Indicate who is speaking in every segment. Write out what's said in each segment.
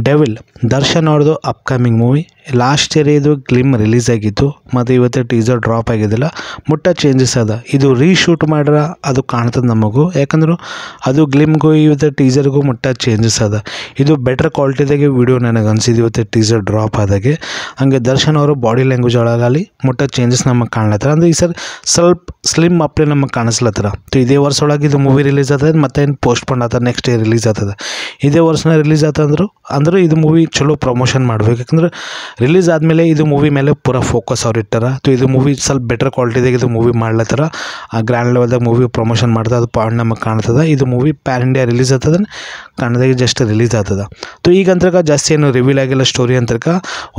Speaker 1: Devil Darshan ಅವ್ರದ್ದು upcoming movie. Last year ಇದು ಗ್ಲಿಮ್ release ಆಗಿತ್ತು ಮತ್ತು ಇವತ್ತು ಟೀಸರ್ ಡ್ರಾಪ್ ಆಗಿದ್ದಿಲ್ಲ. ಮುಟ್ಟ ಚೇಂಜಸ್ ಅದ. ಇದು ರೀಶೂಟ್ ಮಾಡ್ರೆ ಅದು ಕಾಣ್ತದೆ ನಮಗೂ, ಯಾಕಂದ್ರೆ ಅದು ಗ್ಲಿಮ್ಗೂ ಇವತ್ತು ಟೀಸರ್ಗೂ ಮುಟ್ಟ ಚೇಂಜಸ್ ಅದ. ಇದು ಬೆಟರ್ ಕ್ವಾಲಿಟಿದಾಗೆ ವಿಡಿಯೋ ನನಗೆ ಅನಿಸಿದ್ದು ಇವತ್ತು ಟೀಸರ್ ಡ್ರಾಪ್ ಆದಾಗೆ. ಹಂಗೆ ದರ್ಶನ್ ಅವರು ಬಾಡಿ ಲ್ಯಾಂಗ್ವೇಜ್ ಒಳಗಲ್ಲಿ ಮುಟ್ಟ ಚೇಂಜಸ್ ನಮಗೆ ಕಾಣ್ಲತ್ತಾರ. ಅಂದರೆ ಈ ಸರ್ ಸ್ವಲ್ಪ ಸ್ಲಿಮ್ ಅಪ್ಲೇ ನಮಗೆ ಕಾಣಿಸ್ಲತ್ತಾರ. ಇದೇ ವರ್ಷ ಒಳಗೆ ಇದು ಮೂವಿ ರಿಲೀಸ್ ಆಗ್ತದೆ, ಮತ್ತೆ ಏನು ಪೋಸ್ಟ್ಪೋನ್ ಆಗ್ತದೆ, ನೆಕ್ಸ್ಟ್ ಇಯರ್ ರಿಲೀಸ್ ಆಗ್ತದೆ. ಇದೇ ವರ್ಷನ ರಿಲೀಸ್ ಆತಂದ್ರು ಅಂದ್ರೆ ಇದು ಮೂವಿ ಚಲೋ ಪ್ರಮೋಷನ್ ಮಾಡ್ಬೇಕು. ಯಾಕಂದ್ರೆ ರಿಲೀಸ್ ಆದಮೇಲೆ ಇದು ಮೂವಿ ಮೇಲೆ ಪೂರಾ ಫೋಕಸ್ ಅವ್ರು ಇಟ್ಟಾರ. ಇದು ಮೂವಿ ಸ್ವಲ್ಪ ಬೆಟರ್ ಕ್ವಾಲಿಟಿದಾಗ ಇದು ಮೂವಿ ಮಾಡ್ಲತ್ತಾರ. ಆ ಗ್ರ್ಯಾಂಡ್ ಲೆವೆಲ್ದಾಗ ಮೂವಿ ಪ್ರಮೋಷನ್ ಮಾಡ್ತದೆ, ಅದು ಪಾಯಿಂಟ್ ನಮಗೆ ಕಾಣ್ತದೆ. ಇದು ಮೂವಿ ಪ್ಯಾನ್ ಇಂಡಿಯಾ ರಿಲೀಸ್ ಆಗ್ತದೆ, ಕನ್ನಡದಾಗೆ ಜಸ್ಟ್ ರಿಲೀಸ್ ಆಗ್ತದೆ. ಈಗ ಅಂತಕ ಜಾಸ್ತಿ ಏನು ರಿವೀಲ್ ಆಗಿಲ್ಲ ಸ್ಟೋರಿ ಅಂತಕ.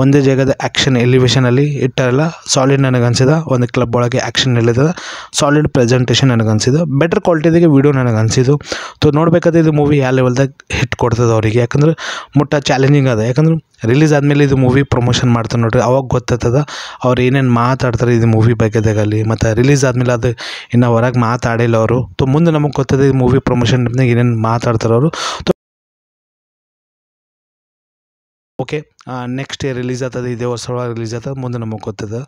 Speaker 1: ಒಂದೇ ಜಾಗದ ಆ್ಯಕ್ಷನ್ ಎಲಿವೇಷನಲ್ಲಿ ಇಟ್ಟಾರಲ್ಲ, ಸಾಲಿಡ್ ನನಗೆ ಅನ್ಸಿದ. ಒಂದು ಕ್ಲಬ್ ಒಳಗೆ ಆ್ಯಕ್ಷನ್ ನಡೀತದೆ, ಸಾಲಿಡ್ ಪ್ರೆಸೆಂಟೇಷನ್ ನನಗೆ ಅನ್ಸಿದ್ದು, ಬೆಟರ್ ಕ್ವಾಲಿಟಿದಾಗೆ ವಿಡಿಯೋ ನನಗೆ ಅನ್ಸಿದ್ದು. ನೋಡ್ಬೇಕಾದ್ರೆ ಇದು ಮೂವಿ ಯಾವ ಲೆವೆಲ್ದಾಗ ಹಿಟ್ ಕೊಡ್ತದೆ ಅವರಿಗೆ. ಯಾಕಂದ್ರೆ ಮುಟ್ಟ ಚಾಲೆಂಜಿಂಗ್ ಅದ. ಯಾಕಂದ್ರೆ ರಿಲೀಸ್ ಆದಮೇಲೆ ಇದು ಮೂವಿ ಪ್ರಮೋಷನ್ ಮಾಡ್ತಾರೆ ನೋಡ್ರಿ, ಅವಾಗ ಗೊತ್ತಾಗ್ತದೆ ಅವ್ರು ಏನೇನು ಮಾತಾಡ್ತಾರೆ ಇದು ಮೂವಿ ಬಗ್ಗೆದಾಗಲಿ. ಮತ್ತು ರಿಲೀಸ್ ಆದಮೇಲೆ ಅದು ಇನ್ನು ಹೊರಗೆ ಮಾತಾಡಿಲ್ಲ ಅವರು. ಮುಂದೆ ನಮಗೆ ಗೊತ್ತದೆ ಈ ಮೂವಿ ಪ್ರಮೋಷನ್ನಾಗ ಏನೇನು ಮಾತಾಡ್ತಾರೆ ಅವರು. ಓಕೆ, ನೆಕ್ಸ್ಟ್ ಇಯರ್ ರಿಲೀಸ್ ಆಗ್ತದೆ, ಇದೇ ವರ್ಷ ಒಳಗೆ ರಿಲೀಸ್ ಆಗ್ತದೆ, ಮುಂದೆ ನಮಗೆ ಗೊತ್ತದೆ.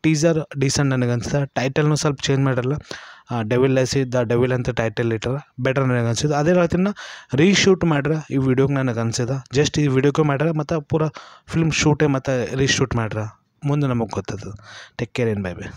Speaker 1: ಟೀಸರ್ ಡೀಸೆಂಟ್ ನನಗೆ ಅನ್ಸುತ್ತೆ. ಟೈಟಲ್ನು ಸ್ವಲ್ಪ ಚೇಂಜ್ ಮಾಡಿರಲ್ಲ, ಡೆವಿಲ್ ಐಸಿ ದ ಡೆವಿಲ್ ಅಂತ ಟೈಟಲ್ ಇಟ್ಟಾರ, ಬೆಟರ್ ನನಗೆ ಅನ್ಸಿದ್ದು. ಅದೇ ಹೇಳ್ತೀನಿ, ರೀಶೂಟ್ ಮಾಡ್ರೆ ಈ ವಿಡಿಯೋಗೆ ನನಗೆ ಅನ್ಸಿದ. ಜಸ್ಟ್ ಈ ವಿಡಿಯೋಗೆ ಮಾಡ್ರೆ ಮತ್ತು ಪೂರಾ ಫಿಲ್ಮ್ ಶೂಟೇ ಮತ್ತು ರೀಶೂಟ್ ಮಾಡ್ರೆ ಮುಂದೆ ನಮಗೆ ಗೊತ್ತದ. ಟೇಕ್ ಕೇರ್, ಏನು ಬೈ ಬೈ.